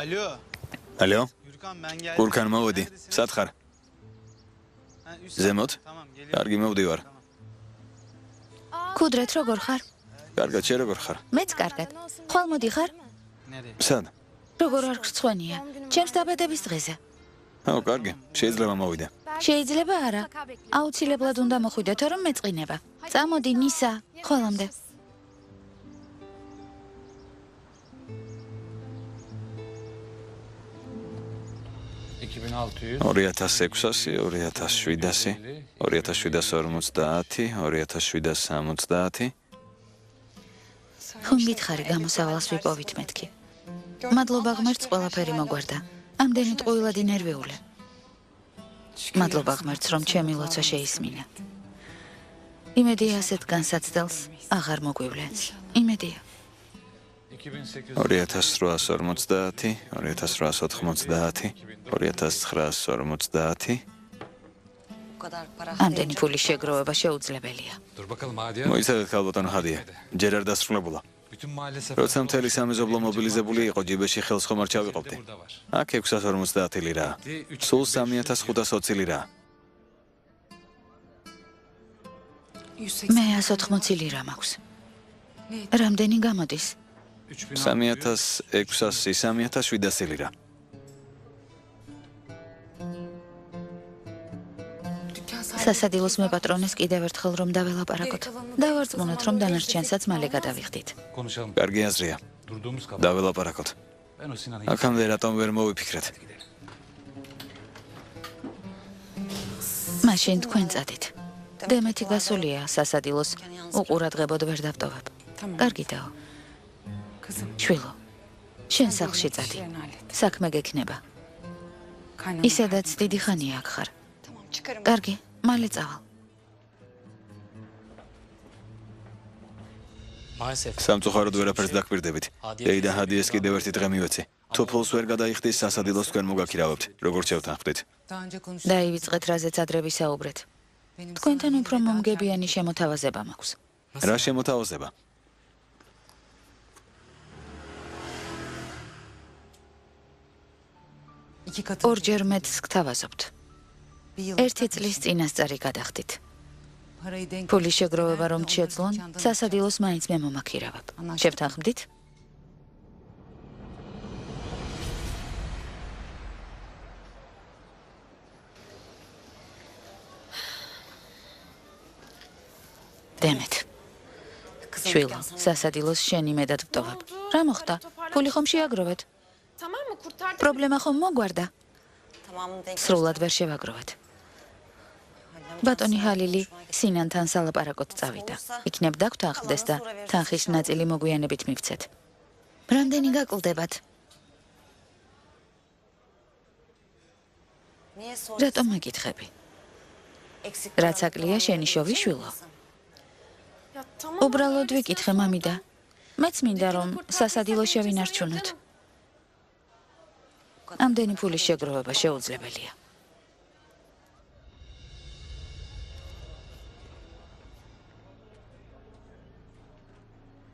ალო გურკან მოვედი სად ხარ ზემოთ კარგი მოვდივარ კუდრეთ როგორ ხარ კარგად შე როგორ ხარ მეც კარგად ხვალ მოდიხარ სად როგორ არ გრცხვენია ჩემს დაბადების დღეზე აუ კარგი შეიძლება მოვიდე შეიძლება არა აუცილებლად უნდა მოხვიდე თორემ მეწყინება წამოდი ნისა ხვალამდე 2600, 2700, 2700, 2750, 2760. ხომ გითხარი გამოსავალს ვიპოვით მეთქი. მადლობა ღმერთს ყველაფერი მოგვარდა. ამდენი ტყუილადი ნერვიული. მადლობა ღმერთს რომ ჩემი ლოცა შეისმინა. იმედია ასეთ განსაცდელს აღარ მოგვივლენს. იმედია 2850, 2890, 2950. ამდენი ფულის შეგროვება შეუძლებელია. მოიცადეთ ქალბატონ ჰადია, ჯერ არ დასრულებულა. როცა მთელი სამეზობლო მობილიზებული იყო, ჯიბეში ხელს ხომ არ ჩავიყოფდი. აქ 650 ლირაა. სულ 3520 ლირაა. მე 180 ლირა მაქვს. რამდენი გამოდის? 3600, 3700 ლირა. სასადილოს მეპატრონეს კიდევ ერთხელ რომ დაველაპარაკოთ. დავარწმუნოთ რომ დანარჩენსაც მალე გადავიხდით. კარგი აზრია. დაველაპარაკოთ. აქამდე რატომ ვერ მოვიფიქრეთ? მაშინ თქვენ წადით. დემეთი გასულია სასადილოს უყურადღებოდ ვერ დავტოვებ. კარგიდაო. შვილო. შენ სახლში წადი. საქმე გექნება. ისედაც დიდი ხანია აქ ხარ. კარგი, მალე წავალ. სამწუხაროდ ვერაფერს დაკვირდებით. ეიდა ჰადიეს კიდევ ერთი დღე მივეცი. თუ ფულს ვერ გადაიხდის, სასადილოს თქვენ მოგაქირავებთ, როგორც შევთანხმდით. დაივიწყეთ რაზეც ადრე ვისაუბრეთ. თქვენთან უფრო მომგებიანი შემოთავაზება მაქვს. რა შემოთავაზება? ორჯერ მეტს გთავაზობთ. ერთი წლის წინასწარი გადახდით. ფულის შეგროვება რომ შეძლონ, სასადილოს მაინც მე მომაქირავებ. შევთანხმდით? დემეთ. შვილო, სასადილოს შენ იმედად ვტოვებ. რა მოხდა? ფული ხომ შეაგროვეთ? პრობლემა ხომ მოგვარდა? სრულად ვერ შევაგროვეთ. ბატონი ჰალილი სინანთან სალაპარაკოდ წავიდა. იქნებ დაგთანხმდეს და თანხის ნაწილი მოგვიანებით მივცეთ. რამდენი გაკლდებათ? რატომ მეკითხები? რაც აკლია შენი შოვი შვილო? უბრალოდ ვიკითხე მამიდა. მეც მინდა რომ სასადილო შევინარჩუნოთ. ამდენი ფულის შეგროვება შეუძლებელია.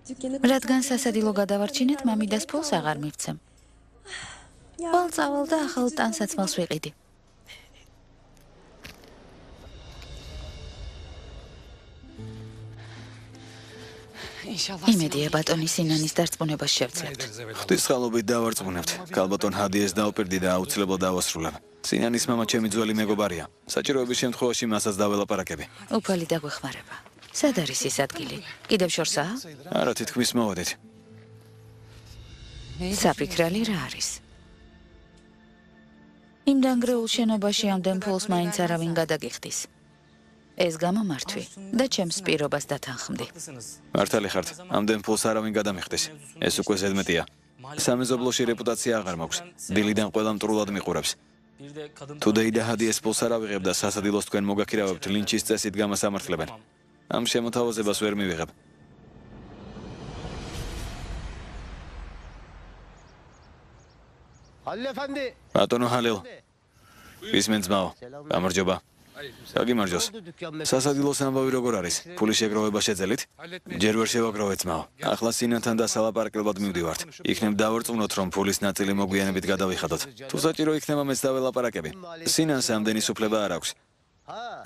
რადგან სასადილო გადავარჩინეთ, მამიდას ფულს აღარ მივცემ. ვალ-წავალ და ახალ ტანსაცმელს ვიყიდი. იმედია ბატონი სინანის დარწმუნებას შევძლებთ. ღვთისმშობლობით დავარწმუნებთ. ქალბატონ ჰადიეს დავპირდი და აუცილებლად დავასრულებ. სინანის მამა ჩემი ძველი მეგობარია. საჭიროების შემთხვევაში მასაც დაველაპარაკები. უფალი დაგვეხმარება. სად არის ის ადგილი? კიდევ შორსაა? არა, თითქმის მოვედით. საფიქრალი რა არის? იმ დანგრეულ შენობაში ამდენ ფულს მაინც არავინ გადაგიხდის. ეს გამომართვი და ჩემს პირობას დათანხმდი. მართალი ხართ, ამდენ ფულს არავინ გადამიხდის. ეს უკვე ზედმეტია. სამეზობლოში რეპუტაცია აღარ მაქვს. დილიდან ყველა მტრულად მიყურებს. თუ დეიდა ჰადიეს ფულს არ ავიღებ და სასადილოს თქვენ მოგაქირავებთ, ლინჩის წესით გამასამართლებენ. ამ შემოთავაზებას ვერ მივიღებ. ბატონო ჰალილ, ისმენ ძმაო, გამარჯობა. გაგიმარჯოს. სასადილოს ამბავი როგორ არის? ფული შეგროვება შეძელით? ჯერ ვერ შევაგროვეთ ძმაო. ახლა სინანთან დასალაპარაკებლად მივდივართ. იქნებ დავერწმუნოთ, რომ ფულის ნაწილი მოგვიანებით გადავიხადოთ. თუ საჭირო იქნება მეც დაველაპარაკები. სინანს ამდენი სუფლება არ აქვს.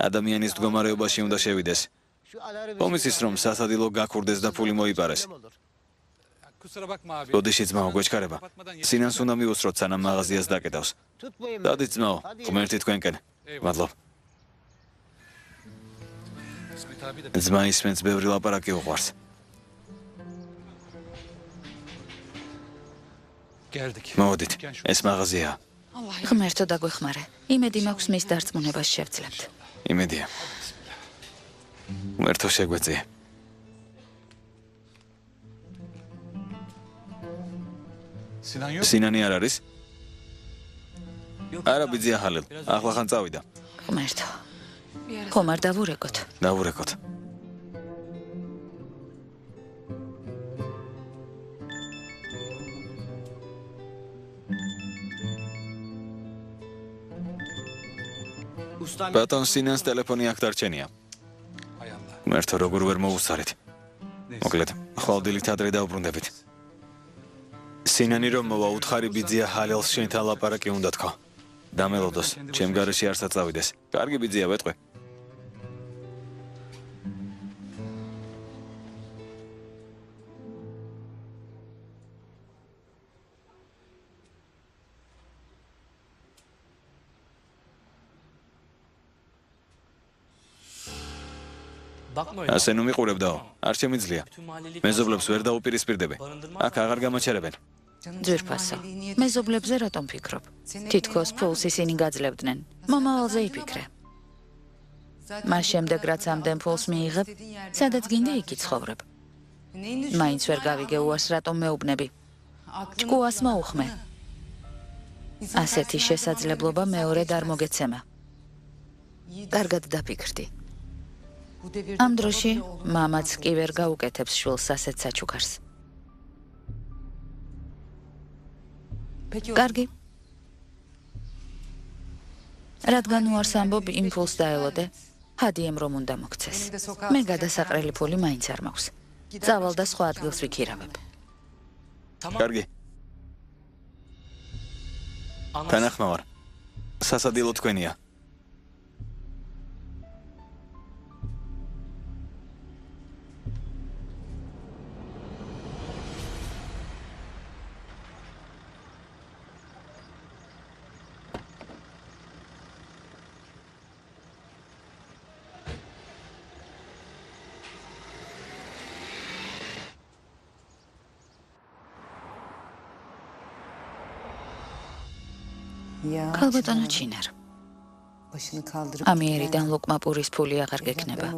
ადამიანის მდგომარეობაში უნდა შევიდეს. მომიცის რომ სასადილო გაქურდეს და ფული მოიპარეს. ოდიში ძმაო, გვეჩქარება. სინანს უნდა მივუსროთ, სანამ მაღაზიას დაკეტავს. დადით ძმაო, ღმერთი თქვენკენ. მადლობ. ძმა ისმენს ბევრი ლაპარაკი უყვარს. მოდით, ეს მაღაზია. ღმერთო დაგვეხმარე. იმედი მაქვს მის დარწმუნებას შევძლებთ. იმედია. ღმერთო შეგვეწია. სინანი არ არის? არა ბიძია ჰალელ, ახლა ხან წავიდა. ღმერთო. ხომ არ დავურეკოთ? დავურეკოთ. ბატონ სინანს ტელეფონი აქ დარჩენია. ღმერთო, როგორ ვერ მოუსწარით. მოკლედ, ხვალდილით ადრე დავბრუნდებით. სინანი რომ მოვა უთხარი ბიძია ჰალელს შენთან ლაპარაკი უნდა თქვა. დამელოდოს, ჩემ გარეშე არ საწავიდეს. კარგი ბიძია ვეტყვი. ასე ნუ მიყურებდაო, არ შემიძლია. მეზობლებს ვერ დაუპირისპირდები. აქ აღარ გამაჩერებენ. ძვირფასო. მეზობლებზე რატომ ფიქრობ? თითქოს ფულს ისინი გაძლებდნენ. მომავალზე იფიქრე. მას შემდეგ რაც ამდენ ფულს მიიღებ, სადაც გინდა იქ ცხოვრებ. მაინც ვერ გავიგე უარს რატომ მეუბნები. ჭკუას მოუხმე. ასეთი შესაძლებლობა მეორედ არ მოგეცემა. კარგად დაფიქრდი. ამ დროში მამაც კი ვერ გაუკეთებს შვილს ასეთ საჩუქარს. კარგი. რადგან უარს ამბობ, იმ ფულს დაელოდე, ჰადიემ რომ უნდა მოგცეს. მე გადასაყრელი ფული მაინც არ მაქვს. წავალ და სხვა ადგილს ვიქირავებ. კარგი. თანახმოვარ. სასადილო თქვენია. ქალბატონო ჩინარ. ამიერიდან ლუკმაპურის ფული აღარ გექნება.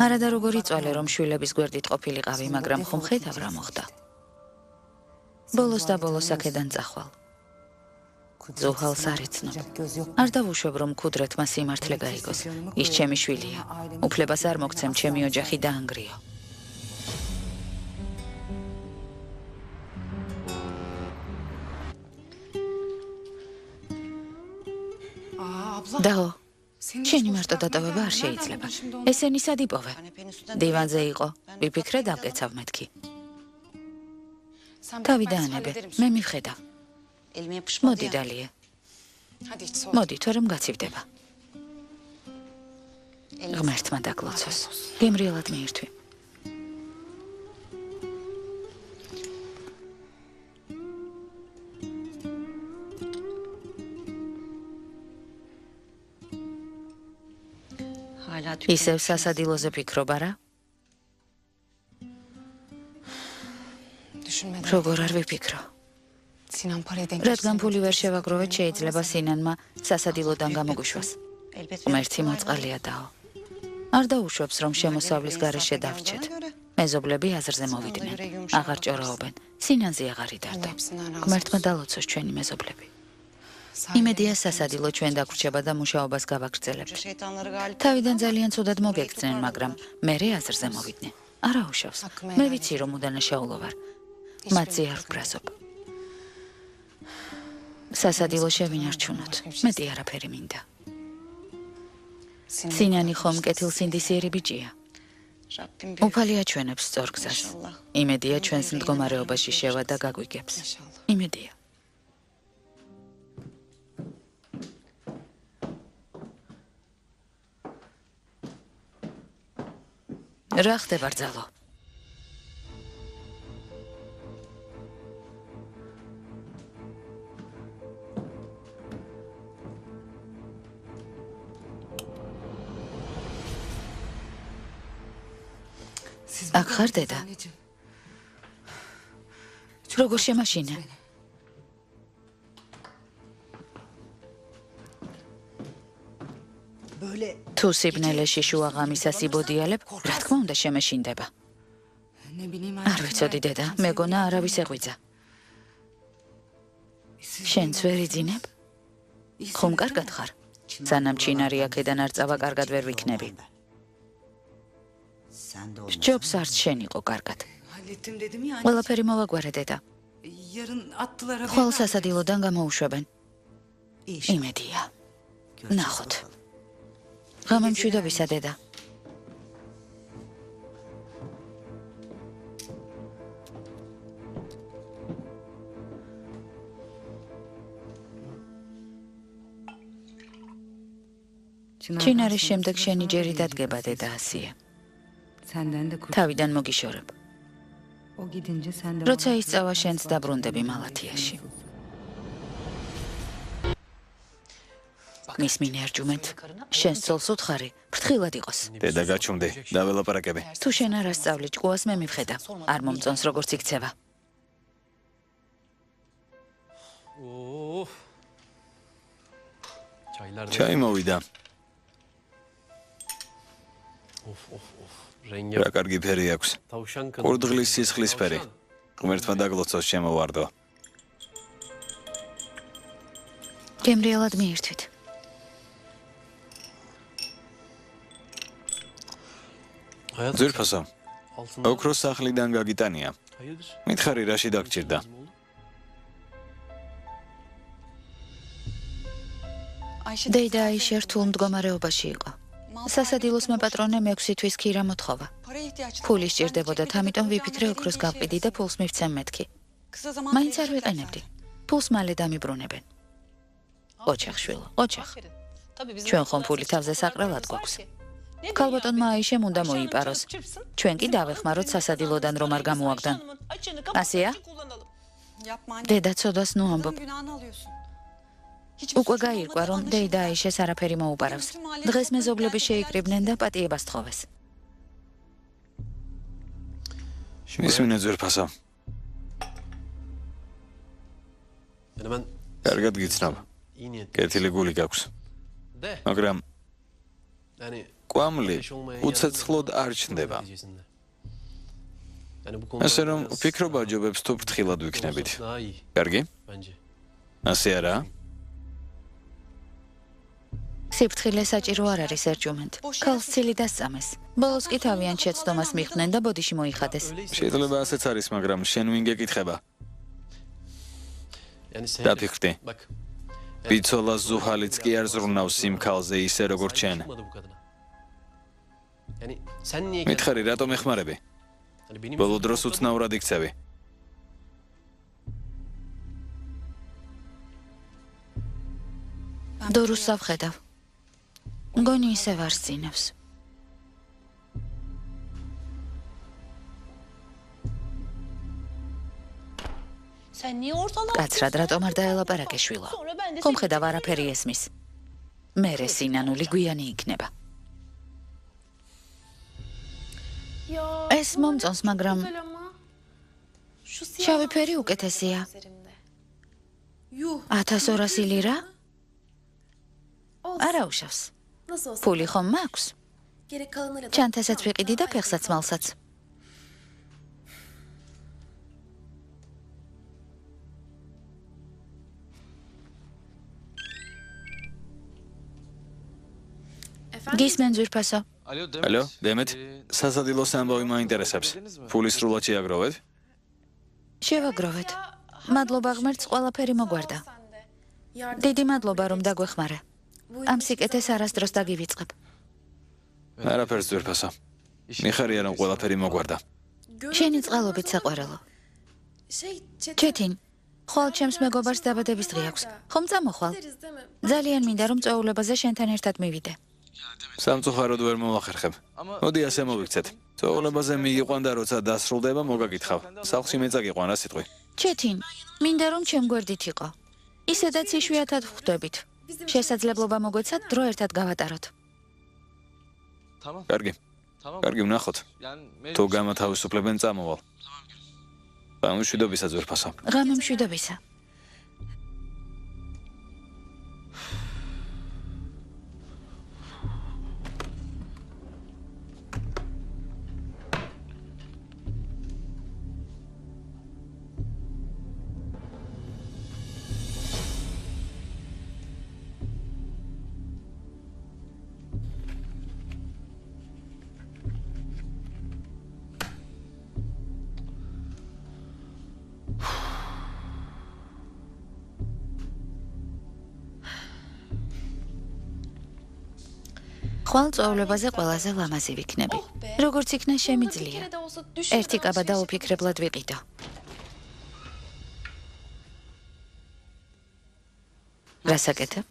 არადა როგორ იწვალე, რომ შვილების გვერდით ყოფილიყავი, მაგრამ ხომ ხედავ რა მოხდა. ბოლოს და ბოლოს აქედან წახვალ. ზუჰალს არ ეცნობ. არ დავუშვებ, რომ ქუდრეთმა სიმართლე გაიგოს. ის ჩემი შვილია. უფლებას არ მოგცემ ჩემი ოჯახი დაანგრიო. დაო, შენი მარტო დატოვება არ შეიძლება. ესენი სად იპოვე? დივანზე იყო. ვიფიქრე დავკეცავ მეთქი. თავი დაანებე, მე მივხედავ. მოდი დალია. მოდი, თორემ გაცივდება. ღმერთმა დაგლოცოს. გემრიელად მიირთვი. ისევ სასადილოზე ფიქრობ, არა? როგორ არ ვიფიქრო? რადგან ფული ვერ შევაგროვეთ, შეიძლება სინანმა სასადილოდან გამოგვიშვას. ღმერთი მოწყალია დაო. არ დაუშვებს, რომ შემოსავლის გარეშე დავრჩეთ. მეზობლები აზრზე მოვიდნენ. აღარ ჭორაობენ. სინანზე აღარ იდარდო. ღმერთმა დალოცოს ჩვენი მეზობლები. იმედია სასადილო ჩვენ დაგვრჩება და მუშაობას გავაგრძელებთ. თავიდან ძალიან ცუდად მოგეკცნენ, მაგრამ მერე აზრზე მოვიდნენ. არა უშავს. მე ვიცი, რომ უდანაშაულო ვარ. მათზე არ ვბრაზობ. სასადილო შევინარჩუნოთ. მეტი არაფერი მინდა. სინანი ხომ კეთილსინდისიერი ბიჭია. უფალი აჩვენებს სწორ გზას. იმედია ჩვენს მდგომარეობაში შევა და გაგვიგებს. იმედია. რა ხდება ბრძალო? აქ ხარ დედა? როგორ შემაშინე? თუ სიბნელეში შუაღამისას იბოდიალებ, რა თქმა უნდა შემეშინდება. არ ვიცოდი დედა, მეგონა არავის ეღვიძა. შენც ვერ იძინებ? ხომ კარგად ხარ? სანამ ჩინარი აქედან არ წავა, კარგად ვერ ვიქნები. ჯობს არც შენ იყო კარგად. ყველაფერი მოვაგვარე დედა. ხვალ სასადილოდან გამოუშვებენ. იმედია. ნახოთ. ღამე მშვიდობისა დედა. ჩინარის შემდეგ შენი ჯერი დადგება დედა ასია. თავიდან მოგიშორებ. როცა ისწავა შენც დაბრუნდები მალათიაში. მის მინერჯუმენტ, შენს ცოლს უთხარი, ფრთხილად იყოს. დედა გაჩუმდი, დაველაპარაკები. თუ შენ არ ასწავლი ჭკუას მე მივხედა. არ მომწონს როგორც იქცევა. ჩაი მოვიდა. რა კარგი ფერი აქვს. ყურდღლის სისხლის ფერი. ღმერთმა დაგლოცოს შემოვარდო. გემრიელად მიირთვით. ძვირფასო, ოქროს სახლიდან გაგიტანია. მითხარი რაში დაგჭირდა? დეიდა აიშე რთულ მდგომარეობაში იყო. სასადილოს მეპატრონე 6 თვის ქირა მოთხოვა. ფული სჭირდებოდათ, ამიტომ ვიფიქრე ოქროს გავყიდი და ფულს მივცემ მეთქი. მაინც არ ვიყენებდი. ფულს მალე დამიბრუნებენ. ოჩახ შვილო, ოჩახ. ჩვენ ხომ ფული თავზე საყრელად გვაქვს. ქალბატონმა აიშემ უნდა მოიპაროს. ჩვენ კი დავეხმაროთ სასადილოდან რომ არ გამოაგდან. ასია? დედა ცოდვას ნუ ამბობ. უკვე გაირკვა რომ დეიდა აიშეს არაფერი მოუპარავს. დღეს მეზობლები შეიკრიბნენ და პატიებას თხოვეს. მისმინე ძვირფასო. კარგად გიცნობ. კეთილი გული გაქვს. მაგრამ კვამლი უცეცხლოდ არ ჩნდება. ასე რომ ვფიქრობ აჯობებს თუ ფრთხილად ვიქნებით. კარგი? ასე არა? სიფრთხილე საჭირო არ არის ერჯუმენტ. ქალს ცილი დასწამეს. ბოლოს კი თავიანთ შეცდომას მიხვდნენ და ბოდიში მოიხადეს. შეიძლება ასეც არის, მაგრამ შენ ვინ გეკითხება? დაფიქრდი. ბიცოლა ზუჰალიც კი არ ზრუნავს იმ ქალზე ისე როგორც შენ. მითხარი, რატომ ეხმარები? ბოლო დროს უცნაურად იქცევი. დორუს ავხედავ. მგონი ისევ არ სცინებს. კაცრად რატომ არ დაელაპარაკე შვილო? ხომ ხედავ არაფერი ესმის. მერე სინანული გვიანი იქნება. ეს მომწონს, მაგრამ შავი ფერი უკეთესია. 1200 ლირა? არა უშავს. ფული ხომ მაქვს? ჩანთასაც ვიყიდი და ფეხსაც მალსაც. გისმენ ძვირფასო. ალო, დემეთ, სასადილოს ამბავი მაინტერესებს. ფული სრულად შეაგროვეთ? შევაგროვეთ. მადლობა ღმერთს, ყველაფერი მოგვარდა. დიდი მადლობა რომ დაგვეხმარა. ამ სიკეთეს არასდროს დაგივიწყებ. არაფერს ვერ ფასო. მიხარია რომ ყველაფერი მოგვარდა. შენი წყალობით საყვარელო. ჩეთინ, ხვალ ჩემს მეგობარს დაბადების დღე აქვს. ხომ წამოხვალ? ძალიან მინდა რომ წვეულებაზე შენთან ერთად მივიდე. სამწუხაროდ ვერ მოვახერხებ. მოდი ასე მოვიქცეთ. წვეულებაზე მიიყვან და როცა დასრულდება მოგაკითხავ. სახლში მეწაგიყვან რა სიტყვი. ჩეთინ, მინდა რომ ჩემ გვერდით იყო. ისედაც იშვიათად ვხვდებით. შესაძლებლობა მოგვეცათ დრო ერთად გავატაროთ. კარგი. კარგი ვნახოთ. თუ გამოთავისუფლებენ წამოვალ. ღამე მშვიდობისაც ვერ ფასო. ღამე მშვიდობისა. ხვალ წვეულებაზე ყველაზე ლამაზი ვიქნები. როგორც იქნა შემიძლია. ერთი კაბა და უფიქრებლად ვიყიდო. რასაკეთებ?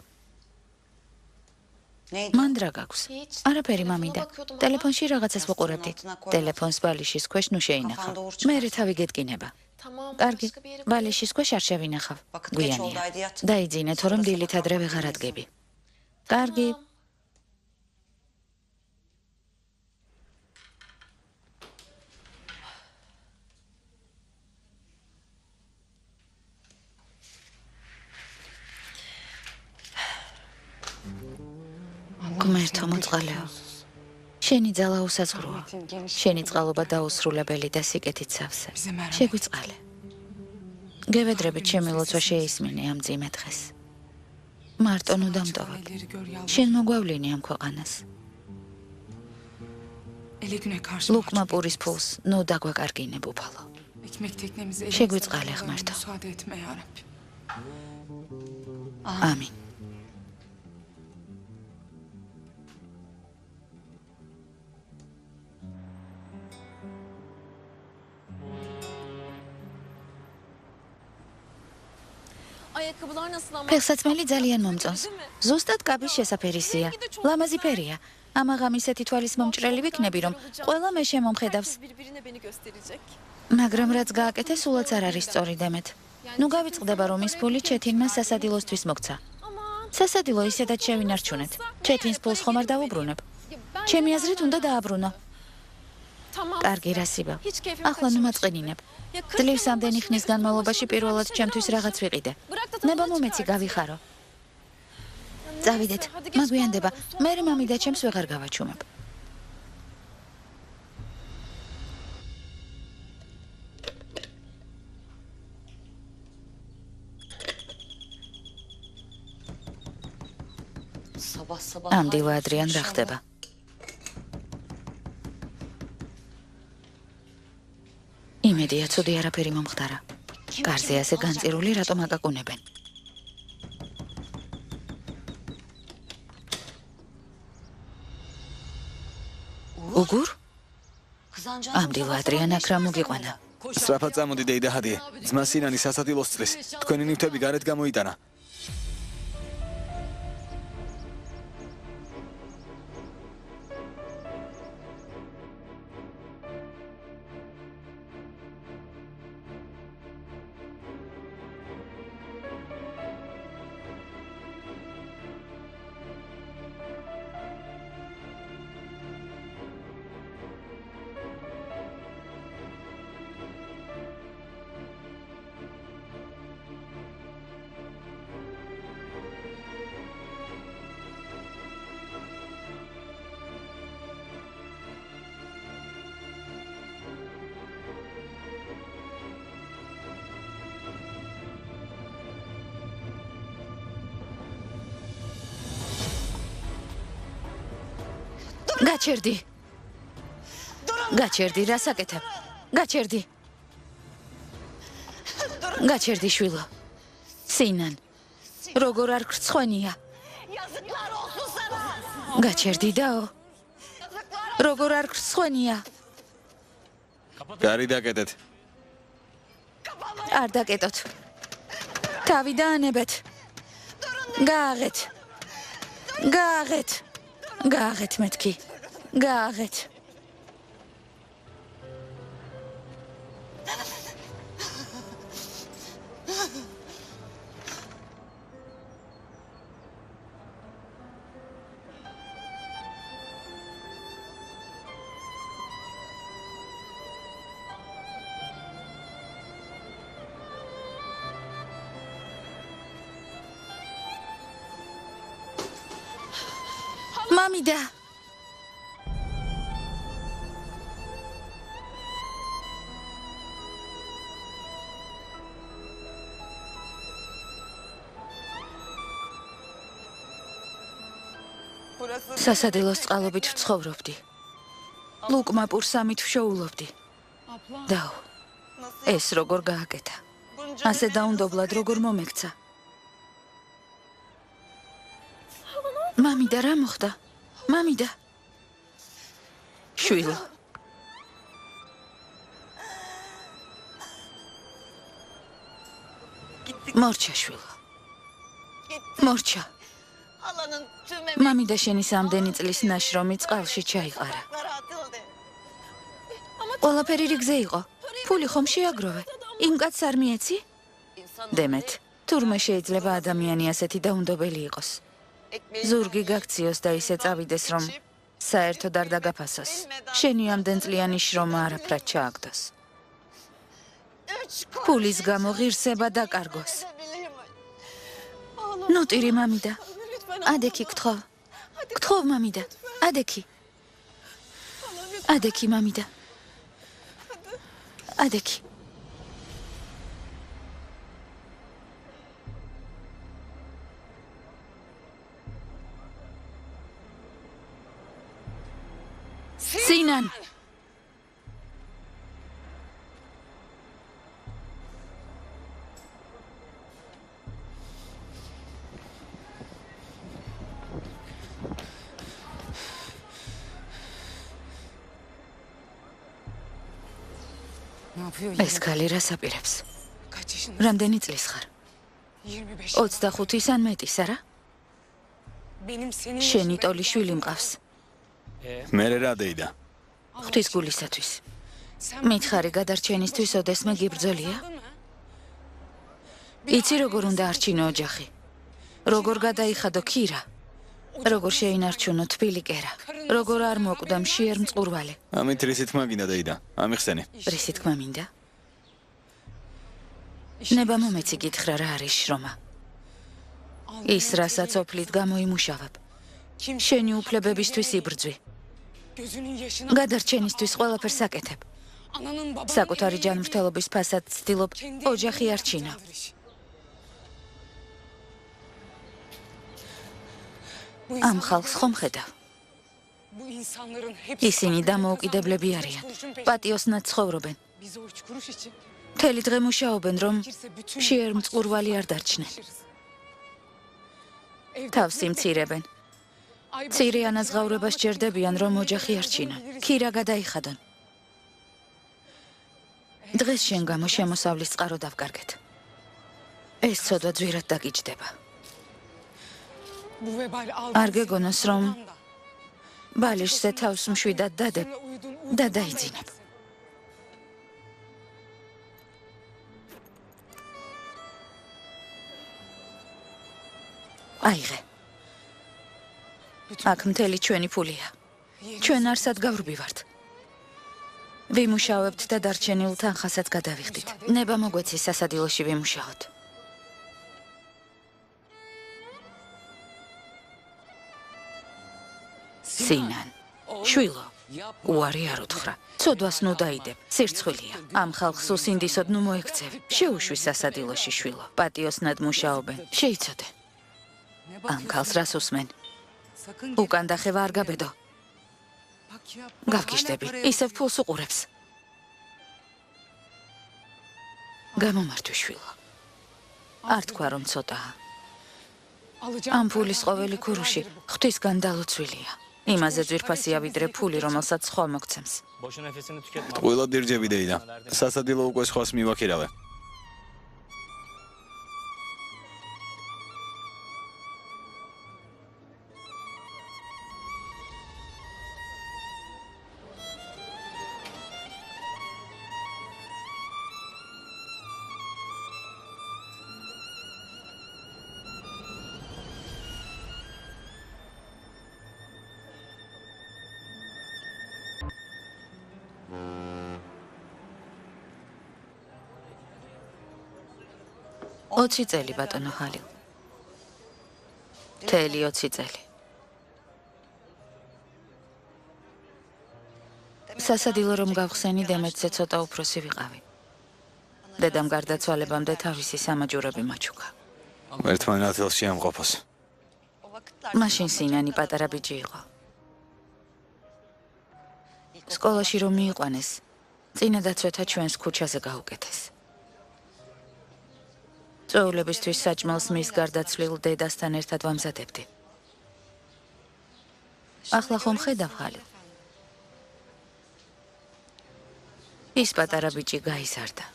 მან რა გაქვს? არაფერი მამინდა. ტელეფონში რაღაცას ვუყურებდი. ტელეფონს ბალიშის ქვეშ ნუ შეინახავ. მერე თავი გეტკინება. კარგი, ბალიშის ქვეშ არ შევინახავ. გვიანია. დაიძინე, თორემ დილით ადრე ვეღარ ადგები. კარგი. გმერთო მოწყალეო. შენი ძალა უსაზღვროა. შენი წყალობა დაუსრულებელი და სიკეთით სავსე. შეგვიწყალე. გევედრებით ჩემი ლოცვა შეისმინე ამ ძიმე დღეს. მარტო ნუ დამტოვებ. შენ მოგვავლინე ამ ქვეყანას. ლუკმა პურის ფულს ნუ დაგვაკარგინე ბუფალო. შეგვიწყალე ღმერთო. ამინ. ფეხსაცმელი ძალიან მომწონს. ზუსტად კაბის შესაფერისია. ლამაზი ფერია. ამაღამ ისეთი თვალის მომჭრელი ვიქნები, რომ ყველა მე შემომხედავს. მაგრამ რაც გააკეთე, სულაც არ არის სწორი დემეთ. ნუ გავიწყდება, რომ ის ფული ჩეთინმა სასადილოსთვის მოგცა. სასადილო ისედაც შევინარჩუნეთ. ჩეთინს ფულს ხომ არ დავუბრუნებ. ჩემი აზრით უნდა დააბრუნო. კარგი რასიბა. ახლა ნუ მაწყენინებ. ძლივს ამდენი ხნის განმავლობაში პირველად ჩემთვის რაღაც ვიყიდე. ნება მომეცი გავიხარო. წავიდეთ, მაგვიანდება. მე მამიდა ჩემს ვეღარ გავაჩუმებ. ამდილა ადრიან რა ხდება? იმედია, ცუდი არაფერი მომხდარა. კარზე ასე განწირული რატომ აკაკუნებენ? უგურ? ამდილა ადრიან აქ რა მოგიყვანა? სწრაფად წამოდი დეიდა ჰადიე. ძმა სინანი სასადილოს წლის. თქვენი ნივთები გარეთ გამოიტანა. გაჩერდი. გაჩერდი, რასაკეთებ? გაჩერდი. გაჩერდი შვილო. სინან. როგორ არ გრცხვენია? გაჩერდი დაო. როგორ არ გრცხვენია? გარი დაკეტეთ. არ დაკეტოთ. თავი დაანებეთ. გააღეთ. გააღეთ. გააღეთ მეთქი. გააღეთ. მამიდა სასადილოს წყალობით ვცხოვრობდი. ლუკმა პურსამით ვშოულობდი. დაუ, ეს როგორ გააკეთა? ასე დაუნდობლად როგორ მომექცა? მამიდა, რა მოხდა? მამიდა. შვილო. მორჩა შვილო. მორჩა. მამიდა შენი სამდენი წლის ნაშრომი წყალში ჩაიყარა. ყველაფერი რიგზე იყო. ფული ხომ შეაგროვე? იმ კაცს არ მიეცი? დემეთ, თურმე შეიძლება ადამიანი ასეთი დაუნდობელი იყოს. ზურგი გაქციოს და ისე წავიდეს, რომ საერთოდ არ დაგაფასოს. შენი ამდენ წლიანი შრომა არაფრად ჩააგდოს. ფულის გამო ღირსება დაკარგოს. ნოტირი მამიდა. ადექი გთხოვ. გთხოვ მამიდა. ადექი. ადექი მამიდა. ადექი. სინან. ეს ქალი რას აპირებს? რამდენი წლის ხარ? 25-ის ან მეტის, არა? შენი ტოლი შვილი მყავს. მერე რა დეიდა? ღვთის გულისათვის. მითხარი გადარჩენისთვის ოდესმე გიბრძოლია? იცი როგორ უნდა არჩინო ოჯახი? როგორ გადაიხადო ქირა? როგორ შეინარჩუნო თბილი კერა? როგორ არ მოკვდა მშიერ მწყურვალი? ამით რისი თქმა გინდა დეიდა? ამიხსენი. რისი თქმა მინდა? ნება მომეცი გითხრა რა არის შრომა. ის რასაც ოფლით გამოიმუშავებ. შენი უფლებებისთვის იბრძვი. გადარჩენისთვის ყველაფერს აკეთებ. საკუთარი ჯანმრთელობის ფასად ცდილობ ოჯახი არჩინო. ამ ხალხს ხომ ხედავ? ისინი დამოუკიდებლები არიან. პატიოსნად ცხოვრობენ. მთელი დღე მუშაობენ, რომ მშიერ მწყურვალი არ დარჩნენ. თავს იმცირებენ. მცირე ანაზღაურებას სჯერდებიან, რომ ოჯახი არჩინონ. ქირა გადაიხადონ. დღეს შენ გამო შემოსავლის წყარო დავკარგეთ. ეს ცოდვა ძვირად დაგიჯდება. არ გეგონოს, რომ ბალიშზე თავს მშვიდად დადებ და დაიძინებ. აიღე. აქ მთელი ჩვენი ფულია. ჩვენ არსად გავრბივართ. ვიმუშავებთ და დარჩენილ თანხასაც გადავიხდით. ნება მოგვეცის სასადილოში ვიმუშაოთ. სინან, შვილო, უარი არ უთხრა. ცოდვას ნუ დაიდებ, სირცხვილია. ამ ხალხს უსინდისოდ ნუ მოექცევი. შეუშვი სასადილოში, შვილო. პატიოსნად მუშაობენ. შეიცოდე. ამ ქალს რას უსმენ? უკან დახევა არ გაბედო. გავგიშდები, ისევ ფულს უყურებს. გამომართვი, შვილო. არ თქვა, რომ ცოტაა. ამ ფულის ყოველი ქურუში ღვთისგან დალოცვილია. იმაზე ძვირფასია ვიდრე ფული, რომელსაც სხვა მოგცემს. ყველა დირჯები დეიდა. სასადილო უკვე სხვას მივაქირავე. Ოცი წელი ბატონო ხალილ. მთელი 20 წელი. სასადილო რომ გავხსენი დემეტზე ცოტა უფროსი ვიყავი. დედამ გარდაცვალებამდე თავისი სამაჯურები მაჩუქა. ერთმანეთელში ამყოფოს. მაშინ სინანი პატარა ბიჭი იყო. სკოლაში რომ მიიყვანეს, წინა დაცვეთა ჩვენს ქუჩაზე გაუკეთეს. წვეულებისთვის საჭმელს მის გარდაცვლილ დედასთან ერთად ვამზადებდი. ახლა ხომ ხედავ ხალილ? ის პატარა ბიჭი გაიზარდა.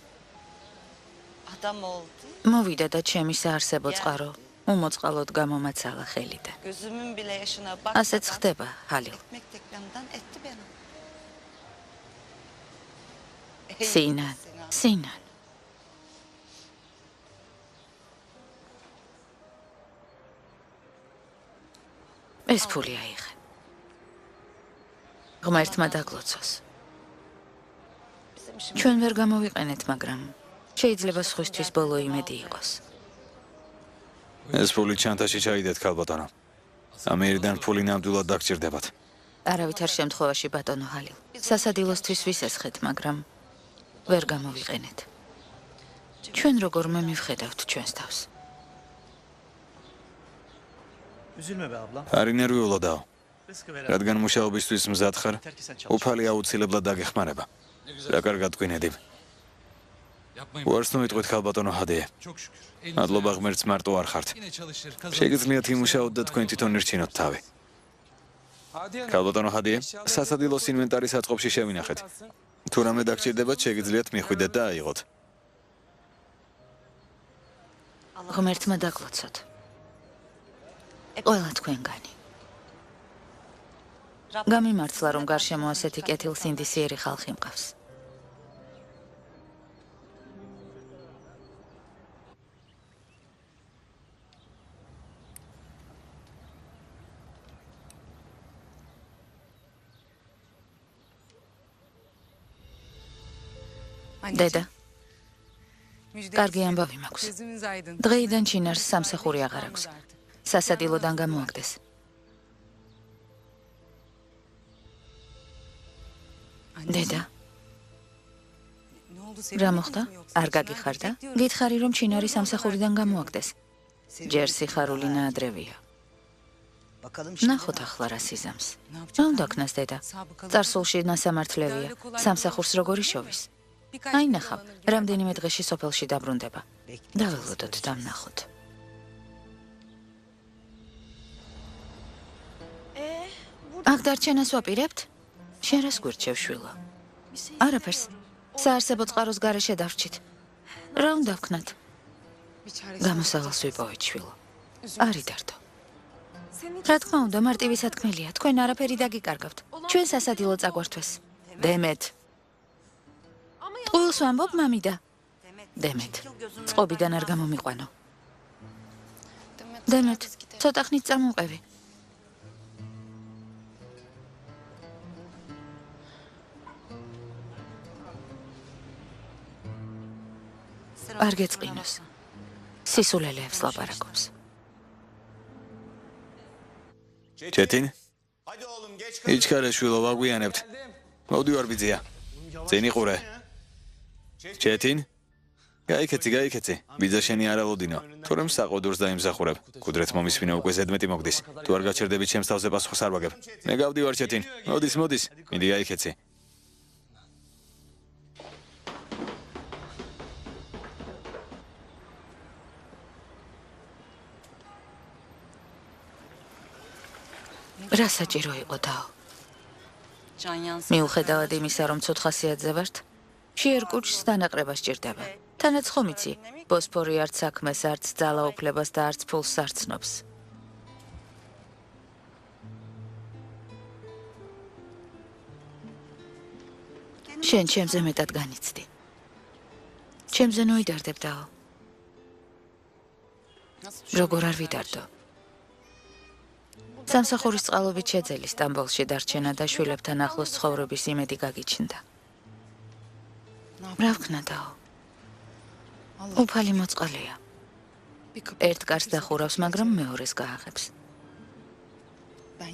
მოვიდა და ჩემი საარსებო წყარო უმოწყალოდ გამომაცალა ხელიდან. ასეც ხდება, ხალილ. სინან. ეს ფული აიღე. ღმერთმა დაგლოცოს. ჩვენ ვერ გამოვიყენეთ, მაგრამ შეიძლება სხვისთვის ბოლო იმედი იყოს. ეს ფული ჩანთაში ჩაიდეთ, ქალბატონო. ამერიდან ფული ნამდვილად დაგჭირდებათ. არავითარ შემთხვევაში, ბატონო ხალილ. სასადილოსთვის ვისესხეთ, მაგრამ ვერ გამოვიყენეთ. ჩვენ როგორმე მივხედავთ ჩვენს თავს. არი ნერვიულოდაო. რადგან მუშაობისთვის მზად ხარ, უფალი აუცილებლად დაგეხმარება. რა კარგად გვინედივ. უარს ნუიტყვით, ქალბატონო ჰადიე. მადლობა ღმერთს, მარტო არ ხართ. შეგიძლიათ იმუშაოთ და თქვენ თვითონ ირჩინოთ თავი. ქალბატონო ჰადიე, სასადილოს ინვენტარის საწყობში შევინახეთ. თუ რამე დაგჭირდებათ, შეგიძლიათ მიხვიდეთ და აიღოთ. ღმერთმა დაგლოცოთ. ყველა თქვენგანი. გამიმართლა, რომ გარშემო ასეთი კეთილსინდისიერი ხალხი მყავს. დედა, კარგი ამბავი მაქვს. დღეიდან ჩინარს სამსახური აღარ აქვს. სასადილოდან გამოაგდეს. დედა, რა მოხდა? არ გაგიხარდა? გითხარი, რომ ჩინარი სამსახურიდან გამოაგდეს. ჯერ სიხარული ნაადრევია. ნახოთ ახლა რა სიზამს. რა უნდა ქნას დედა? წარსულში ნასამართლევია. სამსახურს როგორ იშოვის? აი ნახავ, რამდენიმე დღეში სოფელში დაბრუნდება. დაველოდოთ და ვნახოთ. აქ დარჩენას ვაპირებთ? შენ რას გვერდჩევ, შვილო? არაფერს. საარსებო წყაროს გარეშე დავრჩით. რა უნდა ვქნათ? გამოსავალს ვიპოვეთ, შვილო. არი დარდო. რა თქმა უნდა, მარტივი სათქმელია. თქვენ არაფერი დაგიკარგავთ. ჩვენ სასადილო წაგვართვეს. დემეთ. ტყუილს ვამბობ, მამიდა. დემეთ. წყობიდან არ გამომიყვანო. დემეთ, ცოტა ხნით წამოვყევი. არ გეწყინოს. სისულელეებს ლაპარაკობს. ჩეტინ? იჩქარე შვილო, ვაგვიანებთ. მოვდივარ ბიძია. წინ იყურე. ჩეტინ? გაიქეცი. ბიძა შენი არალოდინო. თორემ საყოდურს დაიმსახურებ. კუდრეთ მომისვინე უკვე ზედმეტი მოგდის. თუ არ გაჩერდებით ჩემს თავზე პასუხს არ ვაგებ. მე გავდივარ ჩეტინ. მოდის. მიდი გაიქეცი. რა საჭირო იყო დაო? მიუხედავად იმისა, რომ ცუდ ხასიათზე ვართ, შიერ კუჭს დანაყრება სჭირდება. თანაც ხომ იცი, ბოსფორი არც საქმეს, არც ძალაუფლებას და არც ფულს არ ცნობს. შენ ჩემზე მეტად განიცდი. ჩემზე ნოიდარდებ დაო. როგორ არ ვიდარდო? სამსახურის წყალობით შეძელი სტამბოლში დარჩენა და შვილებთან ახლოს ცხოვრების იმედი გაგიჩნდა. რა ვქნა დაო? უფალი მოწყალია. ერთ კარს დახურავს, მაგრამ მეორეს გააღებს.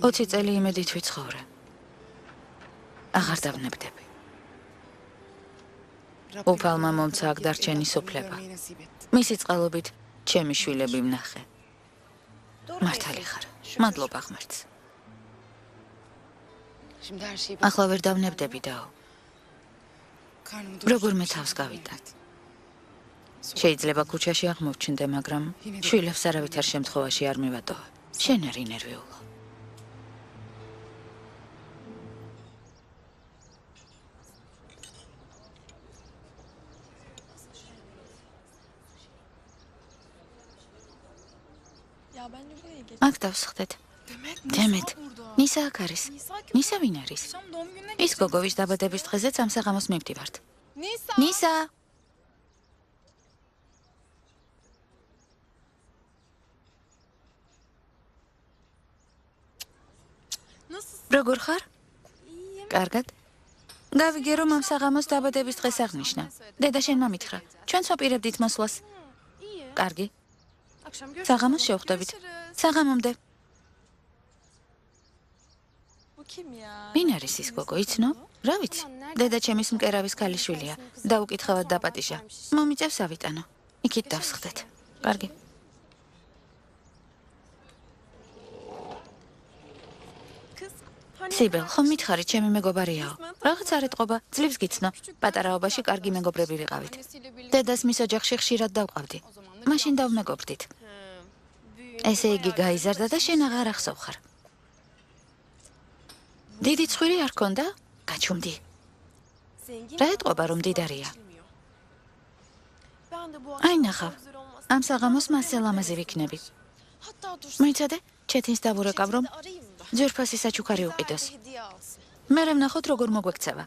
20 წელი იმედით ვიცხოვრე. აღარ დავნებდები. უფალმა მომცა აქ დარჩენის უფლება. მისი წყალობით ჩემი შვილები ვნახე. მართალი ხარ. მადლობა ღმერთს. ახლა ვერ დავნებდები დაო. როგორმე თავს გავიტან. შეიძლება ქუჩაში აღმოჩნდე, მაგრამ შვილებს არავითარ შემთხვევაში არ მივატოვებ. შენ არ ინერვიულო. აქ დავსხდეთ. დემეთ. ნისა აქ არის. ნისა ვინ არის? ის გოგოვის დაბადების დღეზე სამსაღამოს მივდივართ. ნისა! როგორ ხარ? კარგად. გავიგე, რომ ამ საღამოს დაბადების დღეს აღნიშნა. დედა შენმა მითხრა. ჩვენც ვაპირებდით მოსვლას. კარგი. საღამოს შევხვდებით. საღამომდე. ვინ არის ის გოგო, იცნო? რა ვიცი? დედა ჩემის მკერავის ქალიშვილია. დაუკითხავად დაპატიჟა. მომიწევს ავიტანო. იქით დავსხდეთ. კარგი. სიბელ, ხომ მითხარი, ჩემი მეგობარიაო. რაღაც არ ეტყობა, ძლივს გიცნო. პატარაობაში კარგი მეგობრები ვიყავით. დედას მის ოჯახში ხშირად დავყავდი. მაშინ დავმეგობრდით. ესე იგი გაიზარდა და შენ აღარ ახსოვ ხარ. დიდი ცხვირი არ ქონდა? გაჩუმდი. რა ეტყობა, რომ დიდარია? აი ნახავ. ამ საღამოს მასზე ლამაზი ვიქნები. მოიცადე, ჩეთინს დავურეკავ, რომ ძვირფასი საჩუქარი უყიდოს. მერე ვნახოთ, როგორ მოგვექცევა.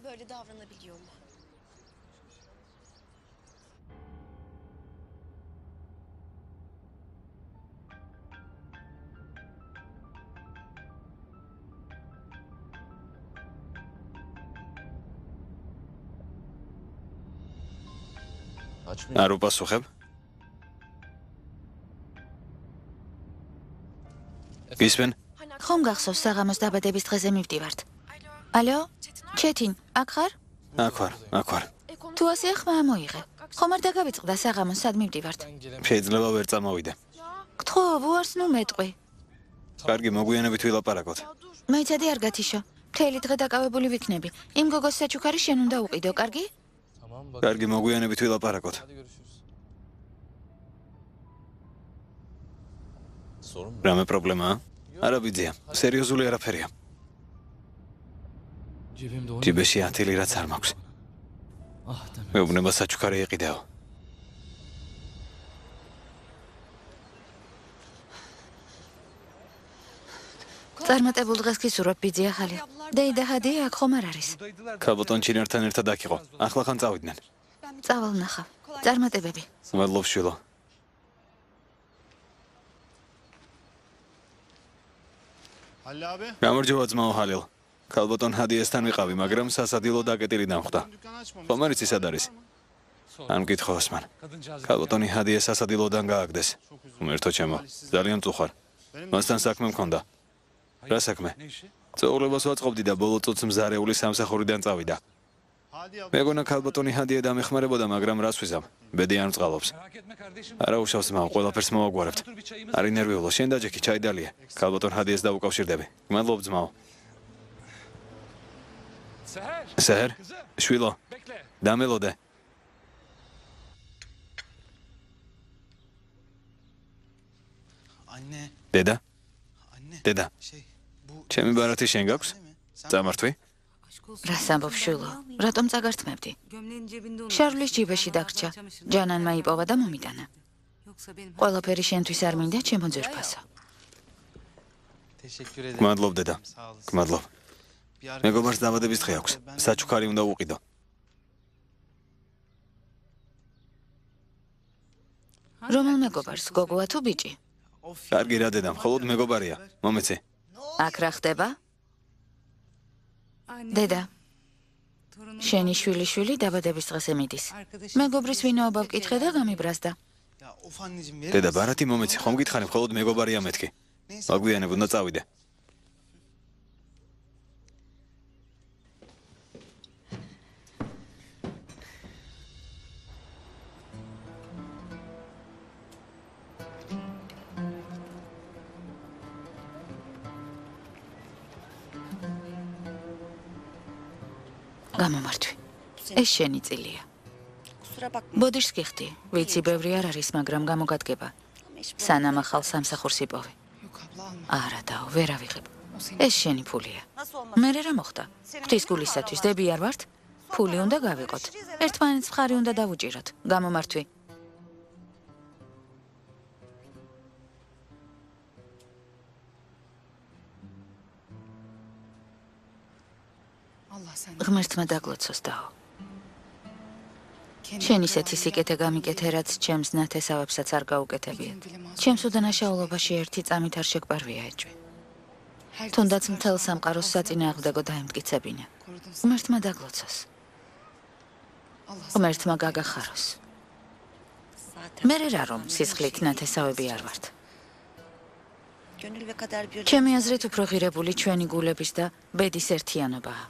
არ უპასუხებ? გისმენ? ხომ გახსოვს საღამოს დაბადების დღეზე მივდივართ. ალო? ჩეთინ, აქ ხარ? აქ ვარ. თუ ასე ხმა მოიღე. ხომ არ დაგავიწყდა საღამოს სად მივდივართ? შეიძლება ვერ წამოვიდე. გთხოვ, უარს ნუ მეტყვი. კარგი, მოგვიანებით ვილაპარაკოთ. მოიცადე არ გათიშო. მთელი დღე დაკავებული ვიქნები. იმ გოგოს საჩუქარი შენ უნდა უყიდო, კარგი? კარგი, მოგვიანებით ვილაპარაკოთ. რამე პრობლემაა? არა ბიძია, სერიოზული არაფერია. ჯიბეში 10 ლირაც არ მაქვს. მეუბნება საჩუქარი იყიდეო. წარმატებულ დღეს გისურვებ ბიძია ხალე. დეიდა ჰადია აქ ხომ არ არის? ქალბატონ ჩინერთან ერთად აქ იყო. ახლა ხან წავიდნენ. წავალ ნახავ. წარმატებები. მადლობ შვილო. გამარჯობა ძმაო ჰალილ. ქალბატონ ჰადიესთან ვიყავი, მაგრამ სასადილო დაკეტილი დამხვდა. ხომ არ იცი სად არის? არ მკითხავს მან. ქალბატონი ჰადიეს სასადილოდან გააგდეს. უმერთო ჩემო, ძალიან წუხარ. მასთან საქმე მქონდა. რა საქმე? წაულებას ვაწყობდი და ბოლო წუთს მზარეული სამსახურიდან წავიდა. მეგონა ქალბატონი ჰადია დამეხმარებოდა, მაგრამ რას ვიზამ? ბედი არ მწყალობს. არა უშავს მაო, ყველაფერს მოვაგვარებთ. არ ინერვიულო, შენ დაჯექი, ჩაი დალია. ქალბატონ ჰადიეს დაუკავშირდები. მადლობ ძმაო. საჰერ, შვილო, დამელოდე. დედა? ჩემი ბარათი შენ გაქვს? წამართვი? რას ამბობ შვილო? რატომ წაგართმევდი? შარვლის ჯიბეში დაგრჩა. ჯანანმა იპოვა და მომიტანა. ყველაფერი შენთვის არ მინდა, ჩემო ძვირფასო. გმადლობ დედა. გმადლობ. მეგობარს დაბადების დღე აქვს. საჩუქარი უნდა უყიდო. რომელ მეგობარს, გოგოა თუ ბიჭი? კარგი რა დედა, მხოლოდ მეგობარია. მომეცე. აქ რა ხდება? დედა, შენი შვილი დაბადების დღეს ემიდის. მეგობრის ვინაობა ვკითხე და გამიბრაზდა. დედა, ბარათი მომეცე, ხომ გითხარი, მხოლოდ მეგობარია მეთქი. მაგვიანებ, უნდა წავიდე. გამომართვი. ეს შენი წილია. ბოდიშს გიხდი, ვიცი ბევრი არ არის, მაგრამ გამოგადგება. სანამ ახალ სამსახურს იპოვე. არა დაო, ვერ ავიღებ. ეს შენი ფულია. მე რა მოხდა? ღვთისგულისათვის დები არ ვართ? ფული უნდა გავიყოთ. ერთმანეთს მხარი უნდა დავუჭიროთ. გამომართვი. ღმერთმა დაგლოცოს დაო. შენ ისეთი სიკეთე გამიკეთე, რაც ჩემს ნათესავებსაც არ გაუკეთებია. ჩემს უდანაშაულობაში ერთი წამით არ შეგბარვია ეჭვი. თუნდაც მთელ სამყაროს საწინააღმდეგო დაემტკიცებინა. ღმერთმა დაგლოცოს. ღმერთმა გაგახაროს. მე რა რომ სისხლით ნათესავები არ ვართ. ჩემი აზრით უფრო ღირებული ჩვენი გულების და ბედის ერთიანობაა.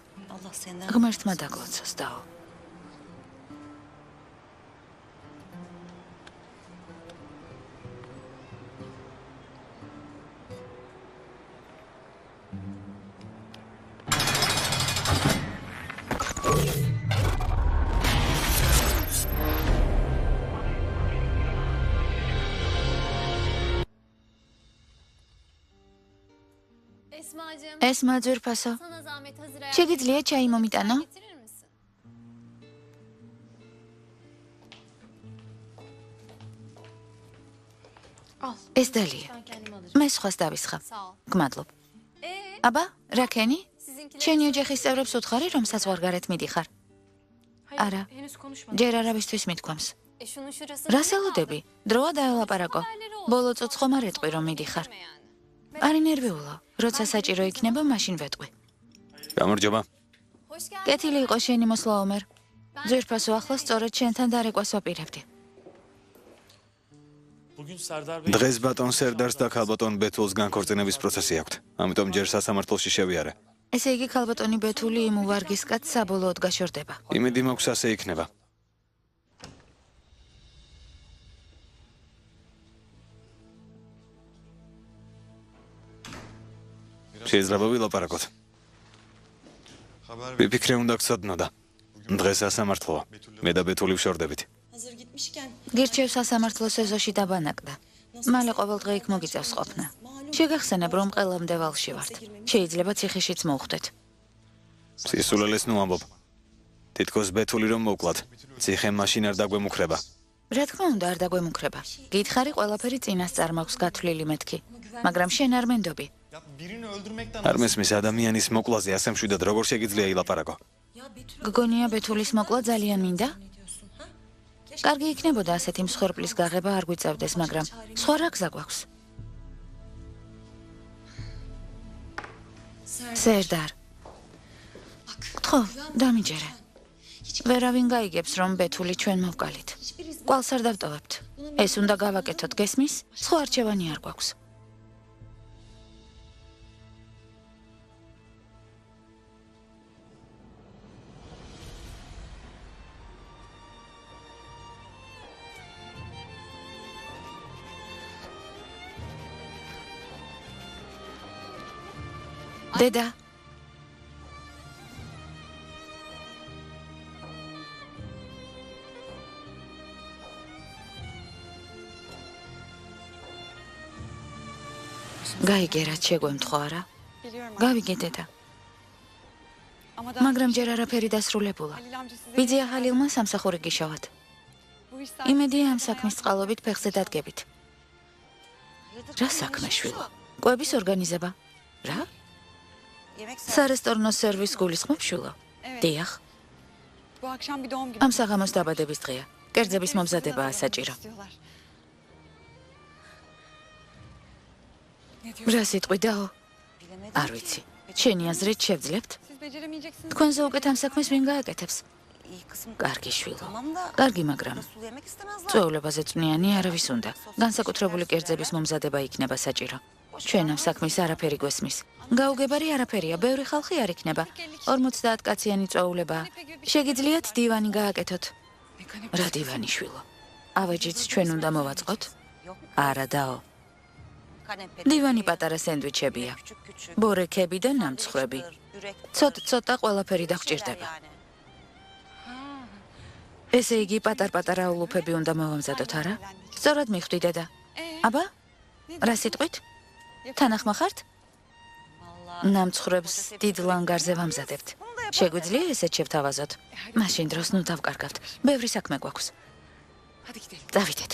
ღმერთმა დაგლოცოს დაო. ესმა ძვირფასო, შეგიძლია ჩაი მომიტანო? ეს დალია. მე სხვას დავისხავ. გმადლობ. აბა, რა ქენი? შენი ოჯახის წევრებს უთხარი, რომ საზღვარგარეთ მიდიხარ? არა, ჯერ არავისთვის მithქვამს. რას ელოდები? დროა დაელაპარაკო. ბოლო წუთს ხომ არ ეტყვი, რომ მიდიხარ. არი ნერვიულო, როცა საჭირო იქნება, მაშინ ვეტყვი. გამარჯობა. კეთილი იყო შენი მოსვლა ომერ. ძვირფასო, ახლა სწორედ შენთან დარეკვას ვაპირებდი. დღეს ბატონ სერდარს და ქალბატონ ბეთულს განქორწინების პროცესი აქვთ. ამიტომ ჯერ სასამართლოში შევიარე. ესე იგი ქალბატონი ბეთული იმ უვარგის კაცს საბოლოოდ გაშორდება. იმედი მაქვს ასე იქნება. შეიძლება ვილაპარაკოთ. ვიფიქრე უნდა გცოდნოდა. დღეს სასამართლოა. მე და ბეთული ვშორდებით. გირჩევ სასამართლოს ეზოში დაბანაკდა. მალე ყოველ დღე იქ მოგიწევს ყოფნა. შეგახსენებ, რომ ყველამდე ვალში ვართ. შეიძლება ციხეშიც მოვხვდეთ. სისულელეს ნუ ამბობ. თითქოს ბეთული რომ მოვკლათ. ციხე მაშინ არ დაგვემუქრება. რა თქმა უნდა, არ დაგვემუქრება. გითხარი ყველაფერი წინასწარ მაქვს გათვლილი მეთქი. მაგრამ შენ არ მენდობი. არ მესმის ადამიანის მოკლაზე ასე მშვიდად როგორ შეგიძლია ილაპარაკო? გგონია ბეთულის მოკლა ძალიან მინდა? კარგი იქნებოდა ასეთი მსხვერპლის გაღება არ გვიწევდეს, მაგრამ სხვა რა გზა გვაქვს? სერდარ. გთხოვ, დამიჯერე. ვერავინ გაიგებს, რომ ბეთული ჩვენ მოვკალით. კვალს არ დავტოვებთ. ეს უნდა გავაკეთოთ, გესმის? სხვა არჩევანი არ გვაქვს. დედა. გაიგე, რაც შეგვემთხო, არა? გავიგე დედა. მაგრამ ჯერ არაფერი დასრულებულა. ვიძია ჰალილმა სამსახური გიშავათ. იმედია ამ საქმის წყალობით ფეხზე დადგებით. რა საქმე შვილო? კვების ორგანიზება. რა? სარესტორნო სერვის გულისხმობ შვილო? დიახ. ამ საღამოს დაბადების დღეა. კერძების მომზადებაა საჭირო. რა სიტყვი დაო? არ ვიცი. შენი აზრით შევძლებთ? თქვენზე უკეთ ამ საქმეს ვინ გააკეთებს? კარგი შვილო. კარგი, მაგრამ წვეულებაზე წვნიანი არავის უნდა. განსაკუთრებული კერძების მომზადება იქნება საჭირო. ჩვენ ამ საქმის არაფერი გვესმის. გაუგებარი არაფერია, ბევრი ხალხი არ იქნება. 50 კაციანი წვეულებაა. შეგიძლიათ დივანი გააკეთოთ. რა დივანი შვილო? ავეჯიც ჩვენ უნდა მოვაწყოთ? არა დაო. დივანი პატარა სენდვიჩებია. ბორექები და ნამცხრები. ცოტ-ცოტა ყველაფერი დაგჭირდება. ესე იგი პატარ-პატარა ულუფები უნდა მოვამზადოთ, არა? სწორად მიხვდი დედა. აბა? რა სიტყვით? თანახმა ხართ? ნამცხრებს დიდ ლანგარზე ვამზადებთ. შეგვიძლია ესეთ შევთავაზოთ? მაშინ დროს ნუ დავკარგავთ. ბევრი საქმე გვაქვს. დავიდეთ.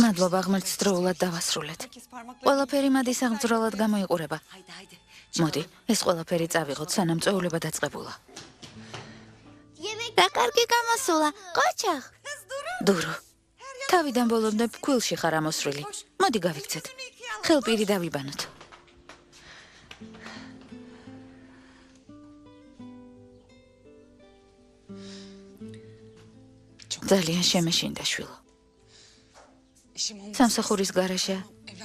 მადლობა ღმერთს დროულად დავასრულეთ. ყველაფერი მადის აღძრალად გამოიყურება. მოდი, ეს ყველაფერი წავიღოთ, სანამ წვეულება დაწყებულა. რა კარგი გამოსულა, ყოჩაღ. დურო. თავიდან ბოლომდე ფქვილში ხარ ამოსვლილი. მოდი გავიქცეთ. ხელპირი დავიბანოთ. ძალიან შემეშინდა შვილო. სამსახურის გარეშე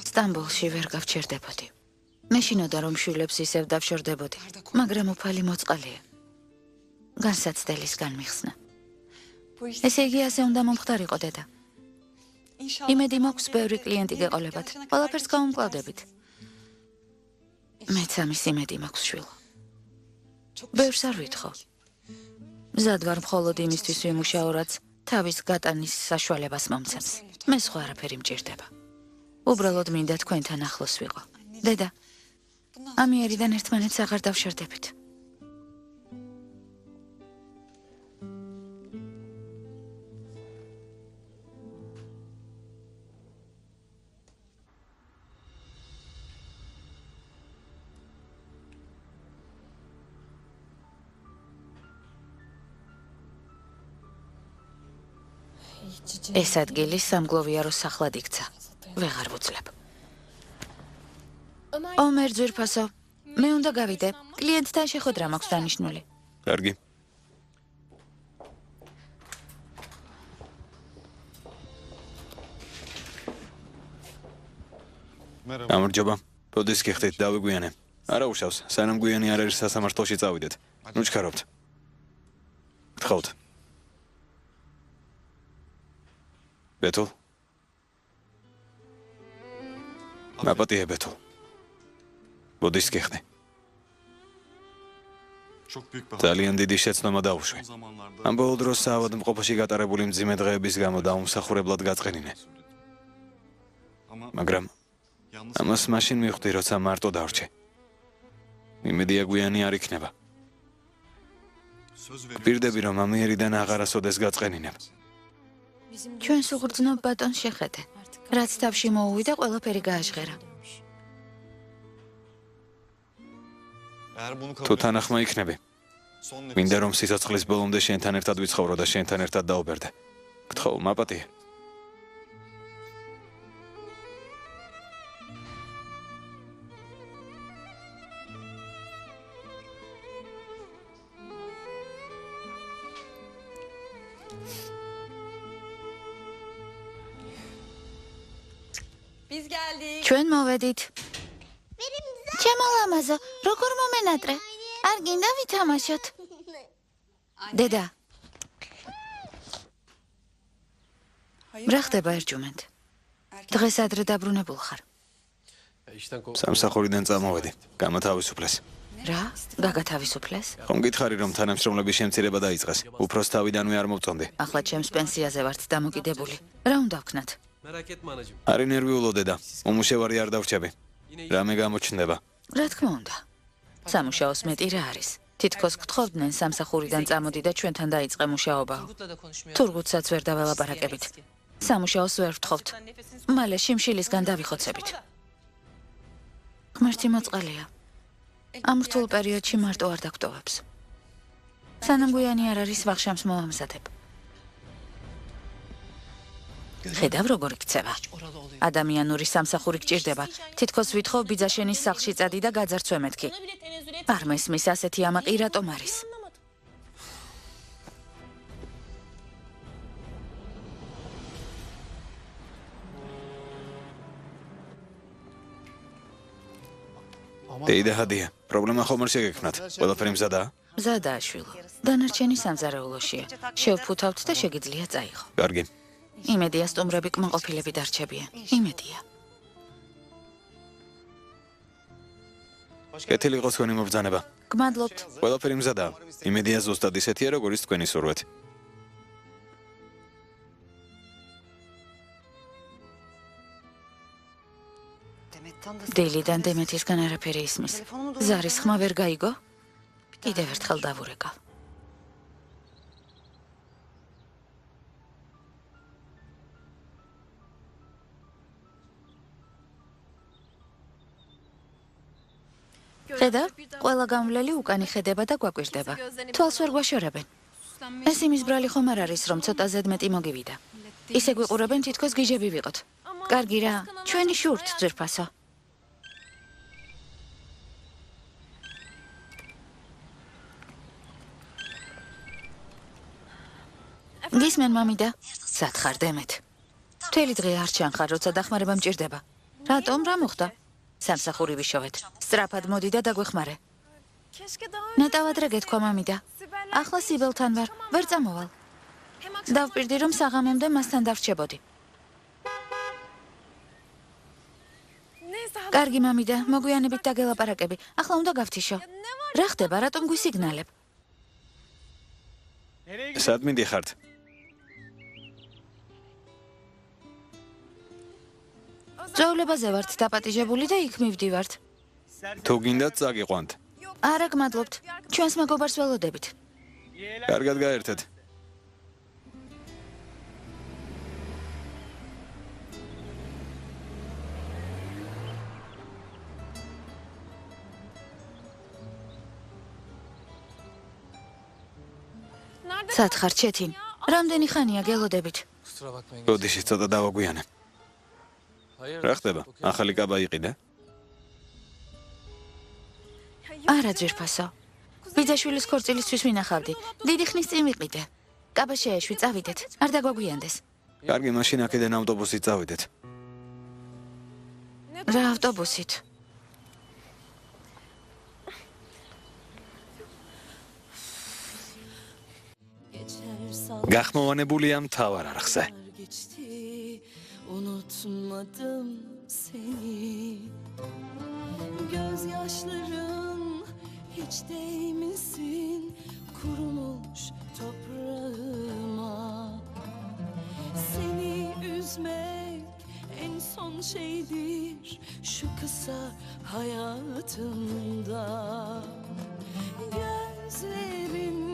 სტამბოლში ვერ გავჩერდებოდი. მეშინოდა რომ შვილებს ისევ დავშორდებოდი, მაგრამ უფალი მოწყალია. განსაცდელისგან მიხსნა. ესე იგი ასე უნდა მომხდარიყო დედა. იმედი მაქვს ბევრი კლიენტი გეყოლებათ, ყველაფერს გავუმკლავდებით. მეც ამის იმედი მაქვს შვილო. ბევრს არ ვითხოვ. მზად ვარ მხოლოდ იმისთვის ვიმუშაო, რაც თავის გატანის საშუალებას მომცემს. მე სხვა არაფერი მჭირდება. უბრალოდ მინდა თქვენთან ახლოს ვიყო. დედა, ამიერიდან ერთმანეთს აღარ დავშორდებით. ეს ადგილი სამგლოვიარო სახლად იქცა. ვეღარ ვუძლებ. ომერ ძვირფასო, მე უნდა გავიდე. კლიენტთან შეხვედრა მაქვს დანიშნული. კარგი. გამარჯობა. როდის გიხდით დავიგვიანე? არა უშავს, სანამ გვიანი არ არის სასამართლოში წავიდეთ. ნუ ჩქარობთ. გთხოვთ. ბეთო. მაპატიე ბეთო. როდის გიხდი? ძალიან დიდი შეცნობა დაუშვი. ამ ბოლო დროს საავადმყოფოში გატარებული მძიმე დღეების გამო დაუმსახურებლად გაწყენინე. მაგრამ ამას მაშინ მივხვდი, როცა მარტო დავრჩე. იმედია გვიანი არ იქნება. პირდები რომ ამიერიდან აღარასოდეს გაწყენინებ. ჩვენს უგრძნობ ბატონს შეხედე. რაც თავში მოუვიდა, ყველაფერი გააჟღერა. თუ თანახმა იქნები, მინდა რომ სიცოცხლის ბოლომდე შენთან ერთად ვიცხოვრო და შენთან ერთად დაუბერდე. გთხოვ, მაპატიე. ჩვენ მოვედით. ჩემო ლამაზო, როგორ მომენატრე? არ გინდა ვითამაშოთ? დედა. რა ხდება ერჯუმენტ? დღეს ადრე დაბრუნებულ ხარ. სამსახურიდან წამოვედი, გამოთავისუფლეს. რა? გაგათავისუფლეს? ხომ გითხარი რომ თანამშრომლების შემცირება დაიწყეს? უფროს თავიდანვე არ მოვწონდი. ახლა ჩემს პენსიაზე ვართ დამოკიდებული. რა უნდა ვქნათ? არ ინერვიულო დედა, უმუშევარი არ დავრჩები. რამე გამოჩნდება. რა თქმა უნდა. სამუშაოს მეტი რა არის? თითქოს გთხოვდნენ სამსახურიდან წამოდი და ჩვენთან დაიწყე მუშაობა. თურღუთსაც ვერ დაველაპარაკებით. სამუშაოს ვერ ვთხოვთ. მალე შიმშილისგან დავიხოცებით. ღმერთი მოწყალია. ამ რთულ პერიოდში მარტო არ დაგტოვებს. სანამ გვიანი არ არის ვახშამს მოვამზადებ. ხედავ როგორ იქცევა. ადამიანური სამსახური გჭირდება. თითქოს ვითხოვ ბიძაშენის სახლში წადი და გაძარცვე მეთქი. არ მესმის ასეთი ამაყი რატომ არის? დეიდა ჰადია, პრობლემა ხომ არ შეგექმნათ? ყველაფერი მზადაა? მზადაა შვილო. დანარჩენი სამზარეულოშია. შევფუთავთ და შეგიძლია წაიღო. კარგი. იმედია სტუმრები კმაყოფილები დარჩებიან. იმედია. კეთილი იყოს თქვენი მობრძანება. გმადლობთ. ყველაფერი მზადაა. იმედია ზუსტად ისეთია, როგორიც თქვენი სურვეთ. დილიდან დემეთისგან არაფერი ისმის. ზარის ხმა ვერ გაიგო? კიდევ ერთხელ დავურეკავ. ხედავ, ყველა გამვლელი უკანი ხედება და გვაკვირდება. თვალს ვერ გვაშორებენ. ეს იმის ბრალი ხომ არ არის, რომ ცოტა ზედმეტი მოგივიდა. ისე გვიყურებენ, თითქოს გიჟები ვიყოთ. კარგი რა, ჩვენი შურთ ძვირფასო. გისმენ მამიდა? სათხარ დემეთ. მთელი დღე არ ჩანხარ, როცა დახმარება მჭირდება. რატომ რა მოხდა? სამსახური ვიშოვეთ. სწრაფად მოდი და დაგვეხმარე. ნეტავადრე გეთქვა მამიდა. ახლა სიბელთან ვარ, ვერ წამოვალ. დავპირდი რომ საღამომდე მასთან დავრჩებოდი. კარგი მამიდა, მოგვიანებით დაგელაპარაკები. ახლა უნდა გავთიშო. რა ხდება, რატომ გვისიგნალებ? სად მიდიხართ? ძოვლებაზე ვართ დაპატიჟებული და იქ მივდივართ. თუ გინდათ წაგიყვანთ. არა, გმადლობთ. ჩვენს მეგობარს ველოდებით. კარგად გაერთეთ. სათხარ ჩეთინ. რამდენი ხანია გელოდებით? გოდიში ცოტა დავაგვიანე. რა ხდება? ახალი კაბა იყიდა? არა ძვირფასო. ბიძაშვილის ქორწილისთვის ვინახავდი. დიდი ხნის წინ ვიყიდე. კაბა შეეშვი, წავიდეთ. არ დაგვაგვიანდეს. კარგი, მაშინ აქედან ავტობუსით წავიდეთ. რა ავტობუსით? გახმოვანებულია მთავარ არხზე. Unutmadım seni. Gözyaşların hiç değmesin kurumuş toprağıma. Seni üzmek en son şeydir şu kısa hayatımda. Gözlerin